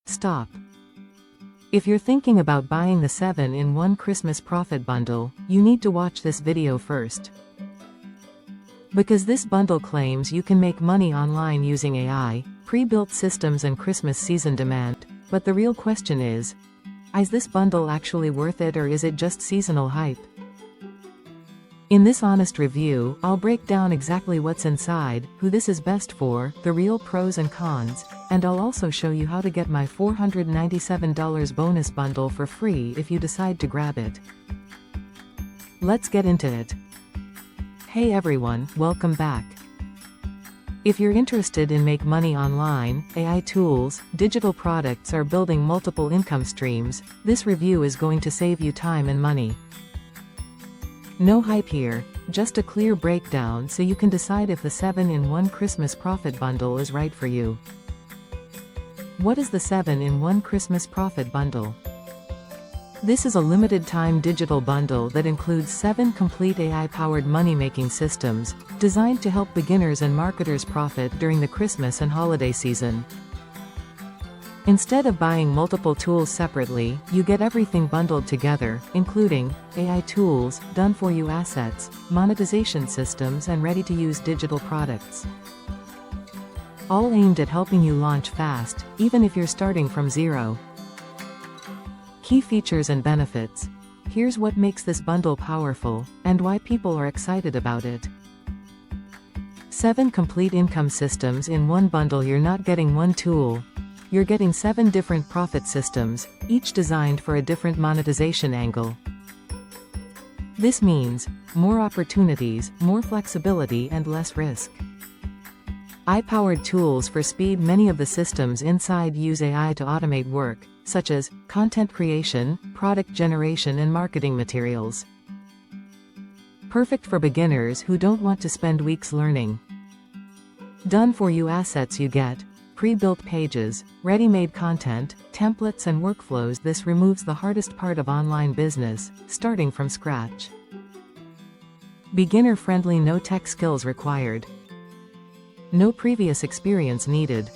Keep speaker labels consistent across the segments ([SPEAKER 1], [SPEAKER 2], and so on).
[SPEAKER 1] Stop. If you're thinking about buying the 7-in-1 Christmas Profit Bundle, you need to watch this video first. Because this bundle claims you can make money online using AI, pre-built systems and Christmas season demand, but the real question is this bundle actually worth it, or is it just seasonal hype? In this honest review, I'll break down exactly what's inside, who this is best for, the real pros and cons, and I'll also show you how to get my $497 bonus bundle for free if you decide to grab it. Let's get into it. Hey everyone, welcome back. If you're interested in make money online, AI tools, digital products, or building multiple income streams, this review is going to save you time and money. No hype here, just a clear breakdown so you can decide if the 7-in-1 Christmas Profit Bundle is right for you. What is the 7-in-1 Christmas Profit Bundle? This is a limited-time digital bundle that includes 7 complete AI-powered money-making systems, designed to help beginners and marketers profit during the Christmas and holiday season. Instead of buying multiple tools separately, you get everything bundled together, including AI tools, done-for-you assets, monetization systems, and ready-to-use digital products. All aimed at helping you launch fast, even if you're starting from zero. Key features and benefits. Here's what makes this bundle powerful, and why people are excited about it. 7 complete income systems in one bundle. You're not getting one tool. You're getting 7 different profit systems, each designed for a different monetization angle. This means more opportunities, more flexibility, and less risk. AI-powered tools for speed. Many of the systems inside use AI to automate work, such as content creation, product generation, and marketing materials. Perfect for beginners who don't want to spend weeks learning. Done-for-you assets. You get pre-built pages, ready-made content, templates, and workflows. This removes the hardest part of online business, starting from scratch. Beginner-friendly. No tech skills required. No previous experience needed.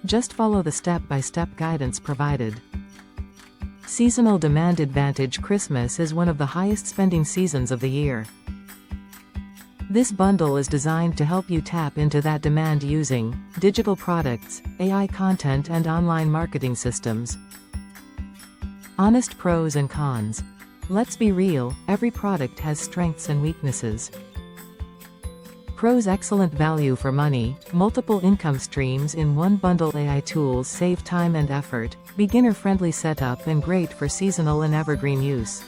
[SPEAKER 1] Just follow the step-by-step guidance provided. Seasonal demand advantage. Christmas is one of the highest spending seasons of the year. This bundle is designed to help you tap into that demand using digital products, AI content, and online marketing systems. Honest pros and cons. Let's be real, every product has strengths and weaknesses. Pros: excellent value for money, multiple income streams in one bundle. AI tools save time and effort, beginner-friendly setup, and great for seasonal and evergreen use.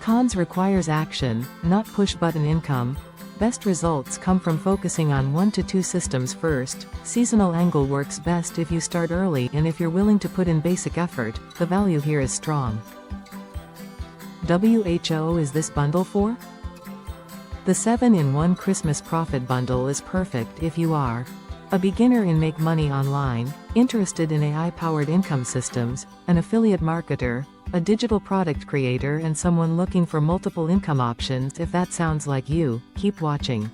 [SPEAKER 1] Cons: requires action, not push-button income. Best results come from focusing on 1 to 2 systems first. Seasonal angle works best if you start early, and if you're willing to put in basic effort, the value here is strong. WHO is this bundle for? The 7-in-1 Christmas Profit Bundle is perfect if you are a beginner in make money online, interested in AI-powered income systems, an affiliate marketer, a digital product creator, and someone looking for multiple income options. If that sounds like you, keep watching.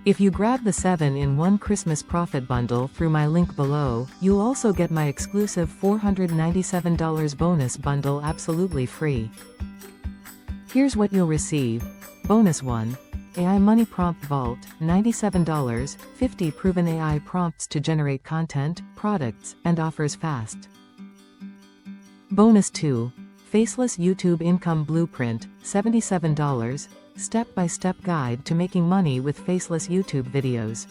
[SPEAKER 1] If you grab the 7-in-1 Christmas Profit Bundle through my link below, you'll also get my exclusive $497 bonus bundle absolutely free. Here's what you'll receive. Bonus 1. AI Money Prompt Vault, $97, 50 proven AI prompts to generate content, products, and offers fast. Bonus 2. Faceless YouTube Income Blueprint, $77, step-by-step guide to making money with faceless YouTube videos.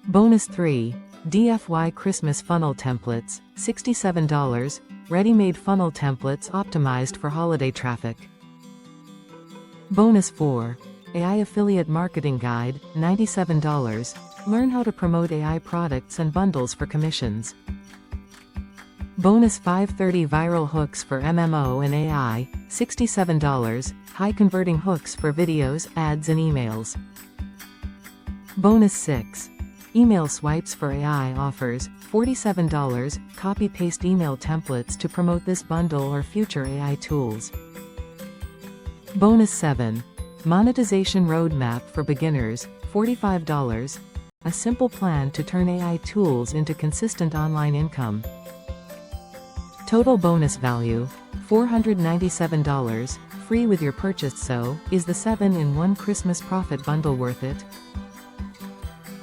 [SPEAKER 1] Bonus 3. DFY Christmas Funnel Templates, $67, ready-made funnel templates optimized for holiday traffic. Bonus 4. AI Affiliate Marketing Guide, $97, learn how to promote AI products and bundles for commissions. Bonus 530 Viral Hooks for MMO and AI, $67, high-converting hooks for videos, ads, and emails. Bonus 6. Email Swipes for AI offers, $47, copy-paste email templates to promote this bundle or future AI tools. Bonus 7. Monetization Roadmap for Beginners, $45, a simple plan to turn AI tools into consistent online income. Total bonus value, $497, free with your purchase. So, is the 7-in-1 Christmas profit bundle worth it?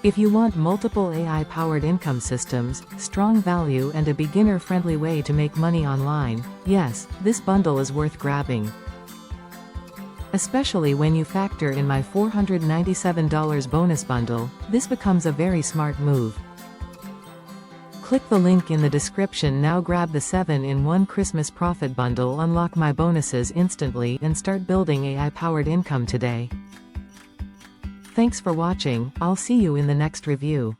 [SPEAKER 1] If you want multiple AI-powered income systems, strong value and a beginner-friendly way to make money online, yes, this bundle is worth grabbing. Especially when you factor in my $497 bonus bundle, this becomes a very smart move. Click the link in the description now. Grab the 7-in-1 Christmas profit bundle, unlock my bonuses instantly, and start building AI-powered income today. Thanks for watching, I'll see you in the next review.